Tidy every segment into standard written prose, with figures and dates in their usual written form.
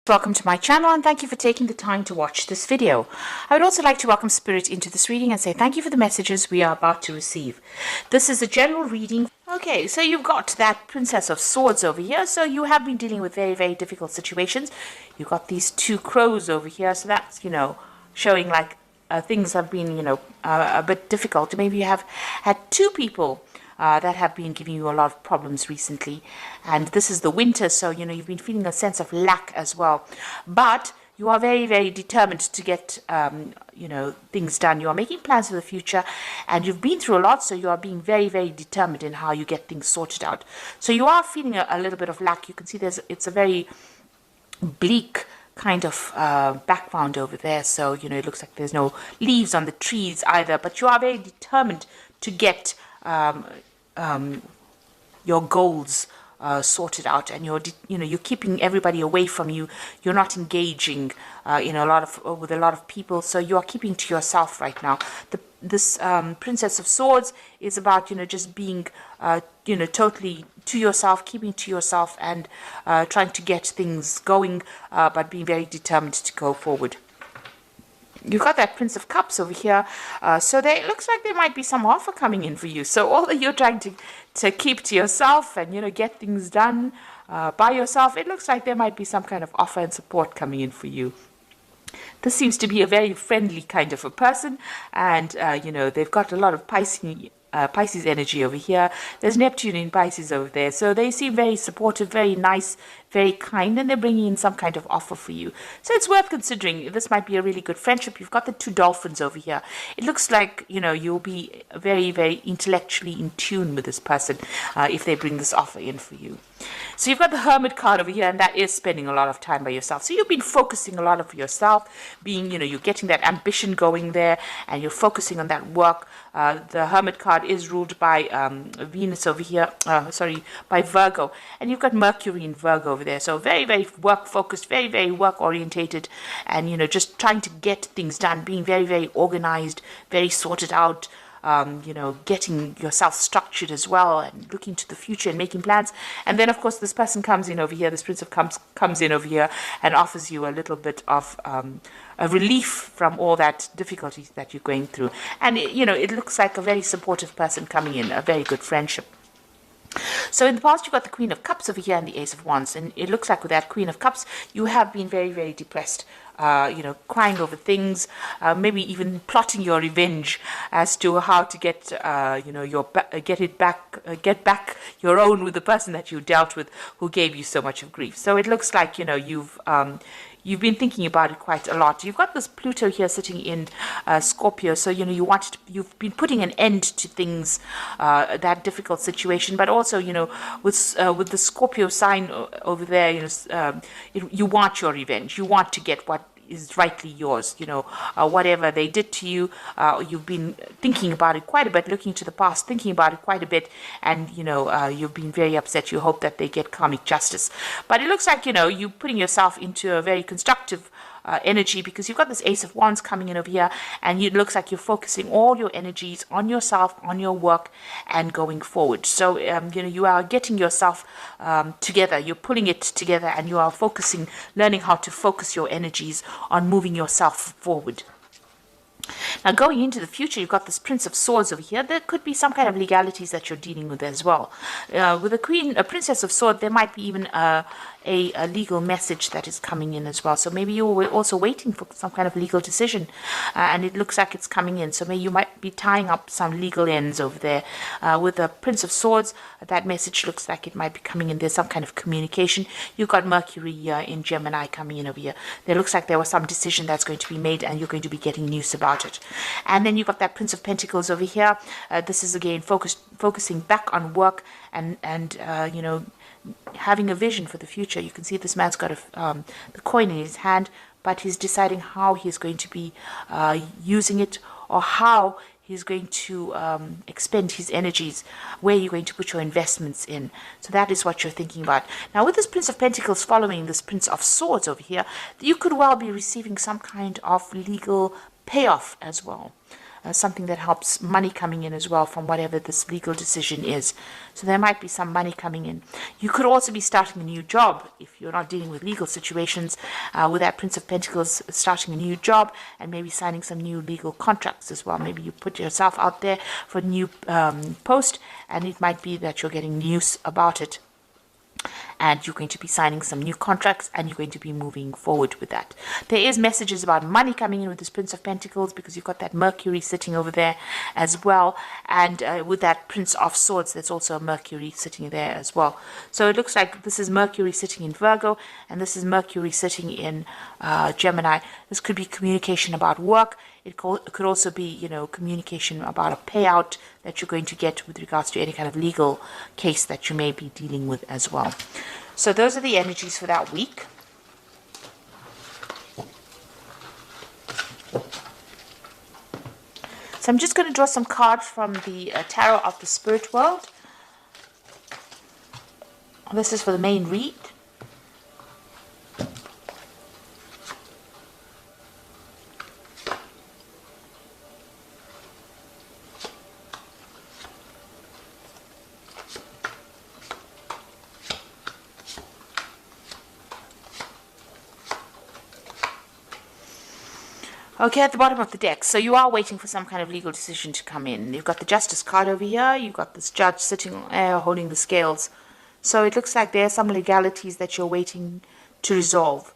Welcome to my channel and thank you for taking the time to watch this video. I would also like to welcome Spirit into this reading and say thank you for the messages we are about to receive. This is a general reading. Okay, so you've got that Princess of Swords over here. So you have been dealing with very, very difficult situations. You've got these two crows over here. So that's, showing like things have been, a bit difficult. Maybe you have had two people that have been giving you a lot of problems recently. And this is the winter, so, you've been feeling a sense of lack as well. But you are very, very determined to get, things done. You are making plans for the future, and you've been through a lot, so you are being very, very determined in how you get things sorted out. So you are feeling a little bit of lack. You can see it's a very bleak kind of background over there. So, it looks like there's no leaves on the trees either, but you are very determined to get your goals sorted out, and you're keeping everybody away from you. You're not engaging with a lot of people, so you are keeping to yourself right now. This Princess of Swords is about just being totally to yourself, keeping to yourself, and trying to get things going, but being very determined to go forward. You've got that Prince of Cups over here, so it looks like there might be some offer coming in for you. So although you're trying to keep to yourself and get things done by yourself, it looks like there might be some kind of offer and support coming in for you. This seems to be a very friendly kind of a person, and they've got a lot of Pisces energy over here. There's Neptune in Pisces over there, so they seem very supportive, very nice, very kind, and they're bringing in some kind of offer for you. So it's worth considering. This might be a really good friendship. You've got the two dolphins over here. It looks like you'll be very, very intellectually in tune with this person if they bring this offer in for you. So you've got the Hermit card over here, and that is spending a lot of time by yourself. So you've been focusing a lot of yourself, being, you're getting that ambition going there, and you're focusing on that work. The Hermit card is ruled by Venus over here, by Virgo, and you've got Mercury in Virgo over there. So very, very work focused, very, very work orientated, and just trying to get things done, being very, very organized, very sorted out. Getting yourself structured as well, and looking to the future and making plans. And then, of course, this person comes in over here, this Prince of Cups comes in over here and offers you a little bit of a relief from all that difficulties that you're going through. And, it looks like a very supportive person coming in, a very good friendship. So in the past, you've got the Queen of Cups over here and the Ace of Wands. And it looks like with that Queen of Cups, you have been very, very depressed. Crying over things, maybe even plotting your revenge as to how to get, get back your own with the person that you dealt with who gave you so much of grief. So it looks like, you've been thinking about it quite a lot. You've got this Pluto here sitting in Scorpio, so you've been putting an end to things, that difficult situation. But also, with the Scorpio sign over there, you want your revenge. You want to get what is rightly yours. Whatever they did to you, you've been thinking about it quite a bit, looking to the past, thinking about it quite a bit, and you've been very upset. You hope that they get karmic justice, but it looks like you're putting yourself into a very constructive energy, because you've got this Ace of Wands coming in over here, and it looks like you're focusing all your energies on yourself, on your work, and going forward. So you are getting yourself together, you're pulling it together, and you are focusing, learning how to focus your energies on moving yourself forward. Now, going into the future, you've got this Prince of Swords over here. There could be some kind of legalities that you're dealing with as well. With a Princess of Swords, there might be even a legal message that is coming in as well. So maybe you were also waiting for some kind of legal decision, and it looks like it's coming in. So maybe you might be tying up some legal ends over there. With the Prince of Swords, that message looks like it might be coming in. There's some kind of communication. You've got Mercury in Gemini coming in over here. There looks like there was some decision that's going to be made, and you're going to be getting news about it. And then you've got that Prince of Pentacles over here. This is again focusing back on work and having a vision for the future. You can see this man's got the coin in his hand, but he's deciding how he's going to be using it, or how he's going to expend his energies, where you're going to put your investments in. So that is what you're thinking about. Now, with this Prince of Pentacles following this Prince of Swords over here, you could well be receiving some kind of legal payoff as well. something that helps money coming in as well from whatever this legal decision is. So there might be some money coming in. You could also be starting a new job if you're not dealing with legal situations, with that Prince of Pentacles, starting a new job and maybe signing some new legal contracts as well. Maybe you put yourself out there for a new post, and it might be that you're getting news about it, and you're going to be signing some new contracts, and you're going to be moving forward with that. There is messages about money coming in with this Prince of Pentacles, because you've got that Mercury sitting over there as well, and with that Prince of Swords, there's also a Mercury sitting there as well. So it looks like this is Mercury sitting in Virgo, and this is Mercury sitting in Gemini. This could be communication about work. It could also be, you know, communication about a payout that you're going to get with regards to any kind of legal case that you may be dealing with as well. So those are the energies for that week. So I'm just going to draw some cards from the Tarot of the Spirit World. This is for the main read. Okay, at the bottom of the deck, so you are waiting for some kind of legal decision to come in. You've got the Justice card over here. You've got this judge sitting holding the scales. So it looks like there are some legalities that you're waiting to resolve.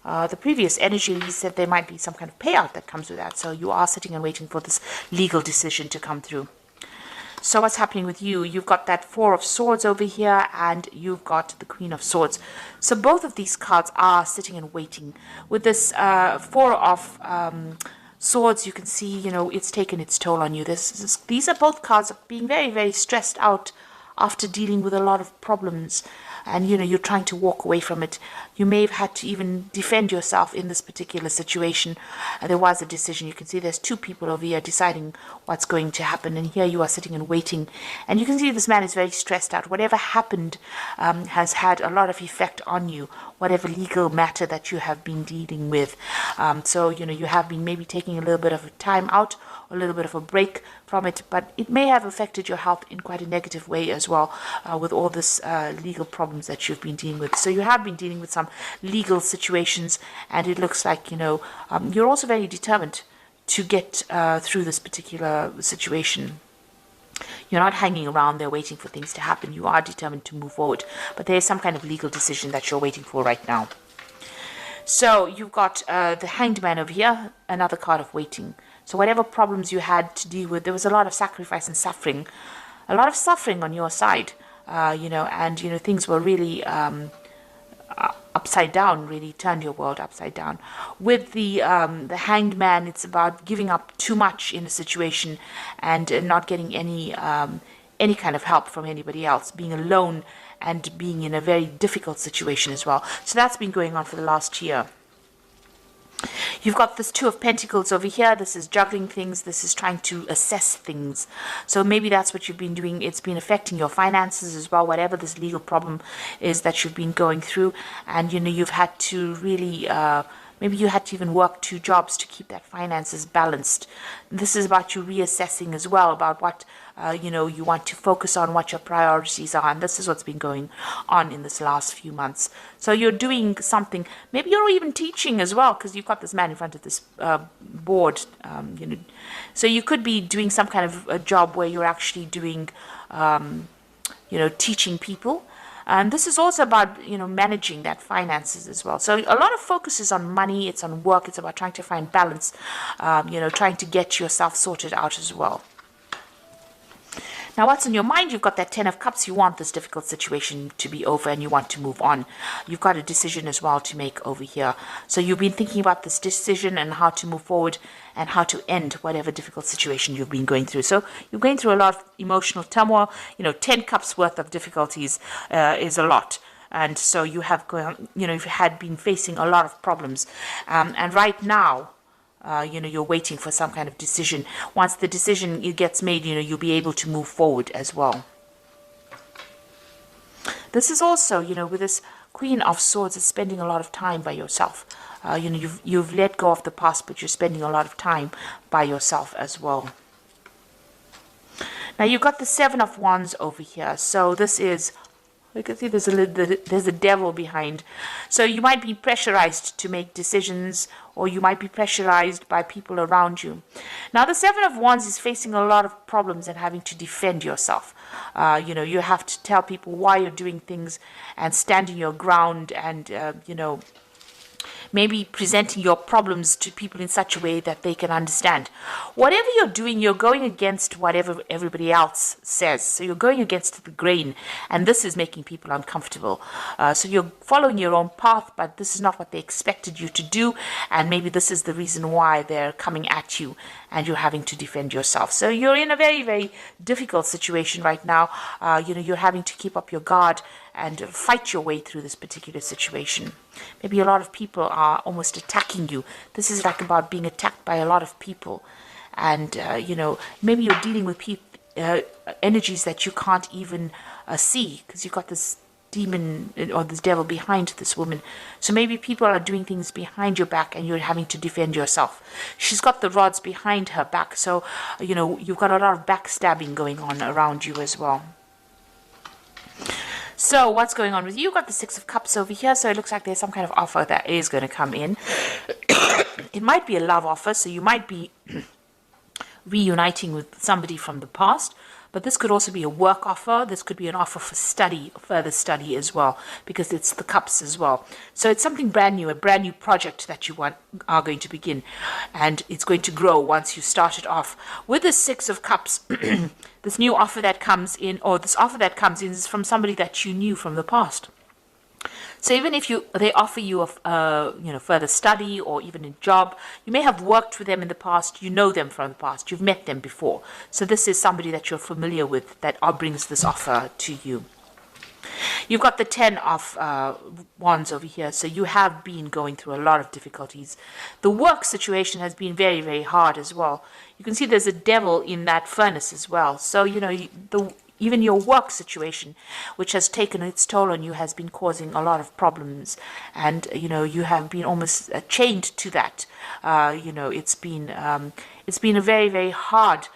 The previous energy said there might be some kind of payout that comes with that. So you are sitting and waiting for this legal decision to come through. So what's happening with you? You've got that Four of Swords over here, and you've got the Queen of Swords. So both of these cards are sitting and waiting. With this Four of Swords, you can see, you know, it's taken its toll on you. These are both cards of being very, very stressed out after dealing with a lot of problems. And, you know, you're trying to walk away from it. You may have had to even defend yourself in this particular situation. There was a decision. You can see there's two people over here deciding what's going to happen. And here you are sitting and waiting. And you can see this man is very stressed out. Whatever happened has had a lot of effect on you, whatever legal matter that you have been dealing with. So, you know, you have been maybe taking a little bit of a time out, a little bit of a break from it, but it may have affected your health in quite a negative way as well, with all this legal problems that you've been dealing with. So you have been dealing with some legal situations, and it looks like, you know, you're also very determined to get through this particular situation. You're not hanging around there waiting for things to happen. You are determined to move forward, but there is some kind of legal decision that you're waiting for right now. So you've got the Hanged Man over here, another card of waiting. So whatever problems you had to deal with, there was a lot of sacrifice and suffering, a lot of suffering on your side, you know, and, you know, things were really upside down, really turned your world upside down. With the Hanged Man, it's about giving up too much in a situation and not getting any kind of help from anybody else, being alone and being in a very difficult situation as well. So that's been going on for the last year. You've got this Two of Pentacles over here. This is juggling things. This is trying to assess things. So maybe that's what you've been doing. It's been affecting your finances as well, whatever this legal problem is that you've been going through. And, you know, you've had to really... maybe you had to even work 2 jobs to keep that finances balanced. This is about you reassessing as well, about what, you know, you want to focus on, what your priorities are. And this is what's been going on in this last few months. So you're doing something. Maybe you're even teaching as well, because you've got this man in front of this board. You know, so you could be doing some kind of a job where you're actually doing, you know, teaching people. And this is also about, you know, managing that finances as well. So a lot of focus is on money, it's on work, it's about trying to find balance, you know, trying to get yourself sorted out as well. Now, what's on your mind? You've got that 10 of Cups. You want this difficult situation to be over and you want to move on. You've got a decision as well to make over here. So you've been thinking about this decision and how to move forward and how to end whatever difficult situation you've been going through. So you're going through a lot of emotional turmoil. You know, 10 cups worth of difficulties is a lot. And so you have gone, you know, you had been facing a lot of problems. And right now, you know, you're waiting for some kind of decision. Once the decision gets made, you know, you'll be able to move forward as well. This is also, you know, with this Queen of Swords is spending a lot of time by yourself. You've let go of the past, but you're spending a lot of time by yourself as well. Now you've got the Seven of Wands over here. So this is, you can see there's a devil behind. So you might be pressurized to make decisions, or you might be pressurized by people around you. Now the Seven of Wands is facing a lot of problems and having to defend yourself. You have to tell people why you're doing things and standing your ground, and maybe presenting your problems to people in such a way that they can understand. Whatever you're doing, you're going against whatever everybody else says. So you're going against the grain, and this is making people uncomfortable. So you're following your own path, but this is not what they expected you to do, and maybe this is the reason why they're coming at you, and you're having to defend yourself. So you're in a very, very difficult situation right now. You're having to keep up your guard and fight your way through this particular situation. Maybe a lot of people are almost attacking you. This is like about being attacked by a lot of people. And, maybe you're dealing with energies that you can't even see, because you've got this demon or this devil behind this woman. So maybe people are doing things behind your back and you're having to defend yourself. She's got the rods behind her back. So, you've got a lot of backstabbing going on around you as well. So what's going on with you? You've got the Six of Cups over here. So it looks like there's some kind of offer that is going to come in. It might be a love offer. So you might be reuniting with somebody from the past. But this could also be a work offer. This could be an offer for study, further study as well, because it's the cups as well. So it's something brand new, a brand new project that you are going to begin. And it's going to grow once you start it off. With the Six of Cups, this new offer that comes in, or this offer that comes in, is from somebody that you knew from the past. So even if they offer you a further study or even a job, you may have worked with them in the past, you know them from the past, you've met them before. So this is somebody that you're familiar with that brings this offer to you. You've got the Ten of Wands over here. So you have been going through a lot of difficulties. The work situation has been very, very hard as well. You can see there's a devil in that furnace as well. So, even your work situation, which has taken its toll on you, has been causing a lot of problems. And, you have been almost chained to that. It's been a very, very hard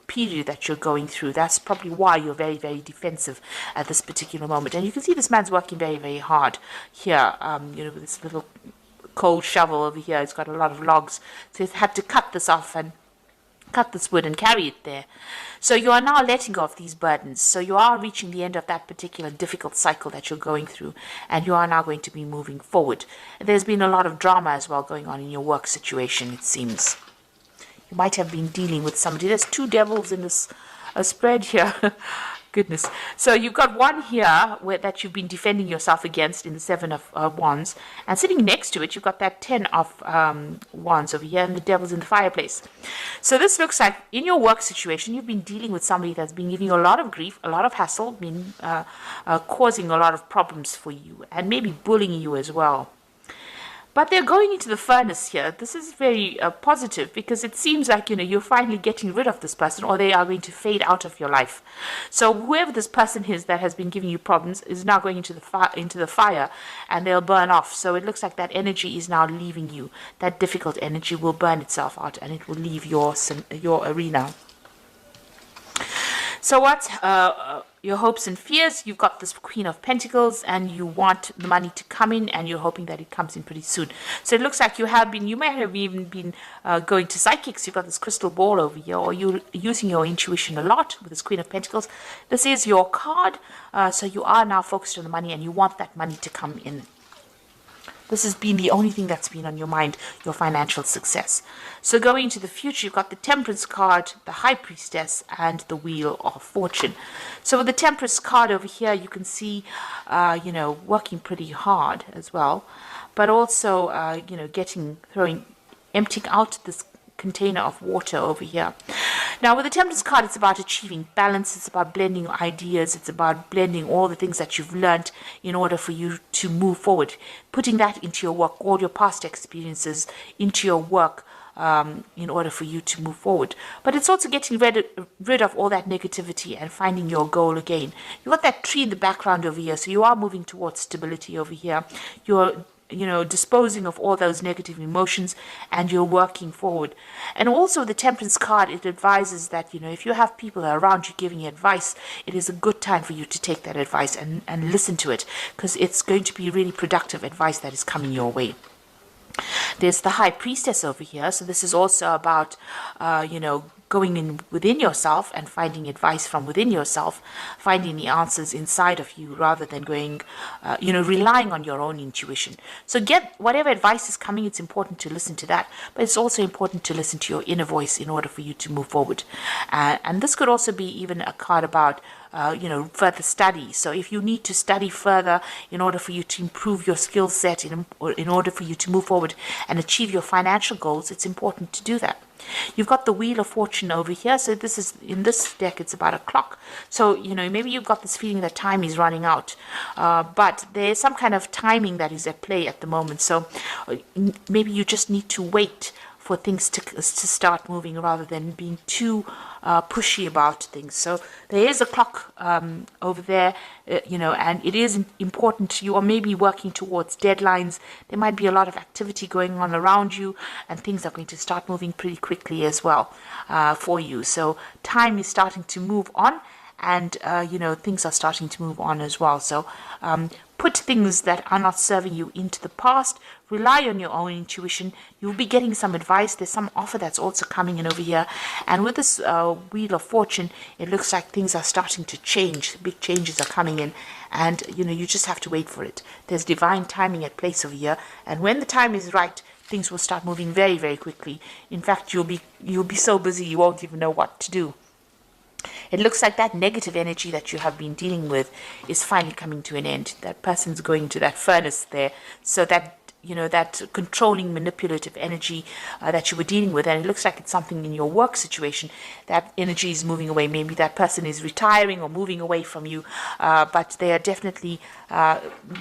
period that you're going through. That's probably why you're very, very defensive at this particular moment. And you can see this man's working very, very hard here, with this little cold shovel over here. It's got a lot of logs. So he's had to cut this off and cut this wood and carry it there. So you are now letting go of these burdens. So you are reaching the end of that particular difficult cycle that you're going through, and you are now going to be moving forward. There's been a lot of drama as well going on in your work situation, it seems. You might have been dealing with somebody. There's two devils in this spread here. Goodness. So you've got one here that you've been defending yourself against in the Seven of Wands. And sitting next to it, you've got that Ten of Wands over here, and the devil's in the fireplace. So this looks like in your work situation, you've been dealing with somebody that's been giving you a lot of grief, a lot of hassle, been causing a lot of problems for you, and maybe bullying you as well. But they're going into the furnace here. This is very positive, because it seems like, you're finally getting rid of this person, or they are going to fade out of your life. So whoever this person is that has been giving you problems is now going into the fire, and they'll burn off. So it looks like that energy is now leaving you. That difficult energy will burn itself out, and it will leave your arena. So what's your hopes and fears? You've got this Queen of Pentacles, and you want the money to come in, and you're hoping that it comes in pretty soon. So it looks like you may have even been going to psychics. You've got this crystal ball over here, or you're using your intuition a lot with this Queen of Pentacles. This is your card. So you are now focused on the money, and you want that money to come in. This has been the only thing that's been on your mind, your financial success. So going into the future, you've got the Temperance card, the High Priestess, and the Wheel of Fortune. So with the Temperance card over here, you can see, working pretty hard as well, but also, emptying out this container of water over here. Now with the Temperance card, it's about achieving balance. It's about blending ideas. It's about blending all the things that you've learned in order for you to move forward, putting that into your work, all your past experiences into your work, in order for you to move forward. But it's also getting rid of all that negativity and finding your goal again. You've got that tree in the background over here, so you are moving towards stability over here. You're disposing of all those negative emotions, and you're working forward. And also the Temperance card, it advises that, if you have people around you giving you advice, it is a good time for you to take that advice and listen to it, because it's going to be really productive advice that is coming your way. There's the High Priestess over here, so this is also about, going in within yourself and finding advice from within yourself, finding the answers inside of you rather than going, relying on your own intuition. So get whatever advice is coming, it's important to listen to that, but it's also important to listen to your inner voice in order for you to move forward. And this could also be even a card about further study. So if you need to study further in order for you to improve your skill set, in order for you to move forward and achieve your financial goals, it's important to do that. You've got the Wheel of Fortune over here. So this is, in this deck, it's about a clock. So, maybe you've got this feeling that time is running out. But there's some kind of timing that is at play at the moment. So maybe you just need to wait for things to start moving rather than being too pushy about things. So there is a clock over there, and it is important. You are maybe working towards deadlines. There might be a lot of activity going on around you, and things are going to start moving pretty quickly as well for you. So time is starting to move on, and things are starting to move on as well. So put things that are not serving you into the past. Rely on your own intuition. You'll be getting some advice. There's some offer that's also coming in over here. And with this Wheel of Fortune, it looks like things are starting to change. Big changes are coming in. And, you just have to wait for it. There's divine timing at place over here. And when the time is right, things will start moving very, very quickly. In fact, you'll be so busy you won't even know what to do. It looks like that negative energy that you have been dealing with is finally coming to an end. That person's going to that furnace there. So that, that controlling, manipulative energy that you were dealing with, and it looks like it's something in your work situation, that energy is moving away. Maybe that person is retiring or moving away from you, but they are definitely,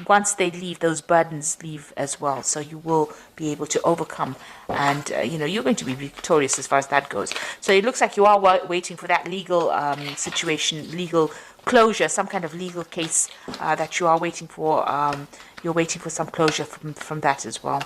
once they leave, those burdens leave as well. So you will be able to overcome, and you're going to be victorious as far as that goes. So it looks like you are waiting for that legal situation, legal closure, some kind of legal case that you are waiting for. You're waiting for some closure from that as well.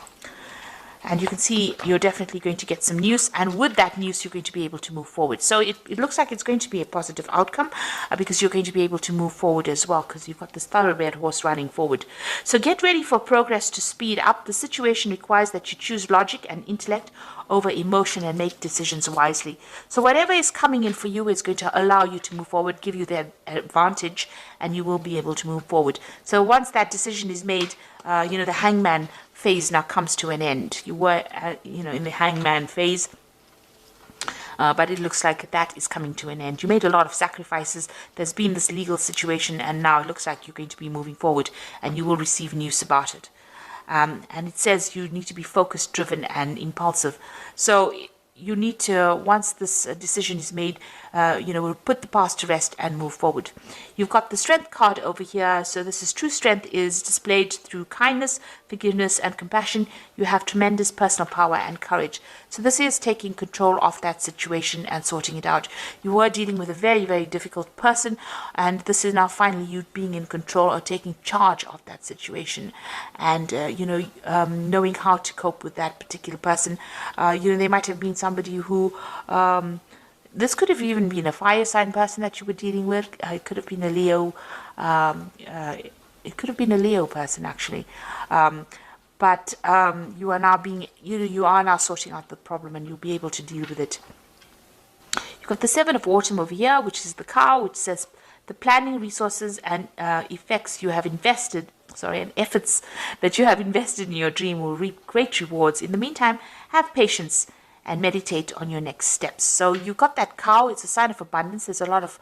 And you can see you're definitely going to get some news, and with that news you're going to be able to move forward. So it looks like it's going to be a positive outcome because you're going to be able to move forward as well, because you've got this thoroughbred horse running forward. So get ready for progress to speed up. The situation requires that you choose logic and intellect over emotion and make decisions wisely. So whatever is coming in for you is going to allow you to move forward, give you the advantage, and you will be able to move forward. So once that decision is made, the hangman phase now comes to an end. You were, in the hangman phase, but it looks like that is coming to an end. You made a lot of sacrifices. There's been this legal situation, and now it looks like you're going to be moving forward, and you will receive news about it. And it says you need to be focused, driven, and impulsive. So you need to, once this decision is made, we'll put the past to rest and move forward. You've got the Strength card over here. So this is true strength is displayed through kindness, forgiveness, and compassion. You have tremendous personal power and courage. So this is taking control of that situation and sorting it out. You were dealing with a very, very difficult person, and this is now finally you being in control or taking charge of that situation, and knowing how to cope with that particular person. They might have been somebody who this could have even been a fire sign person that you were dealing with. It could have been a Leo. It could have been a Leo person actually. But you are now being, you are now sorting out the problem, and you'll be able to deal with it. You've got the Seven of Autumn over here, which is the cow, which says the planning, resources, and effects you have invested, and efforts that you have invested in your dream will reap great rewards. In the meantime, have patience and meditate on your next steps. So you've got that cow. It's a sign of abundance. There's a lot of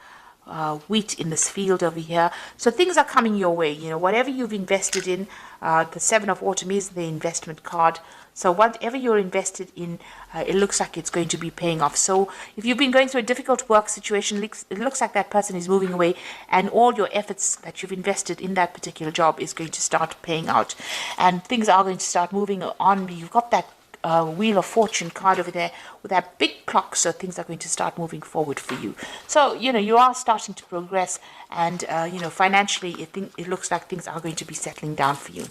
wheat in this field over here. So things are coming your way. Whatever you've invested in, the Seven of Autumn is the investment card. So whatever you're invested in, it looks like it's going to be paying off. So if you've been going through a difficult work situation, it looks like that person is moving away, and all your efforts that you've invested in that particular job is going to start paying out, and things are going to start moving on. You've got that Wheel of Fortune card over there with that big clock, so things are going to start moving forward for you. So, you are starting to progress, and, financially, it looks like things are going to be settling down for you.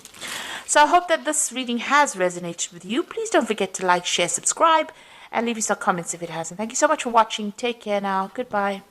So I hope that this reading has resonated with you. Please don't forget to like, share, subscribe, and leave me some comments if it hasn't. Thank you so much for watching. Take care now. Goodbye.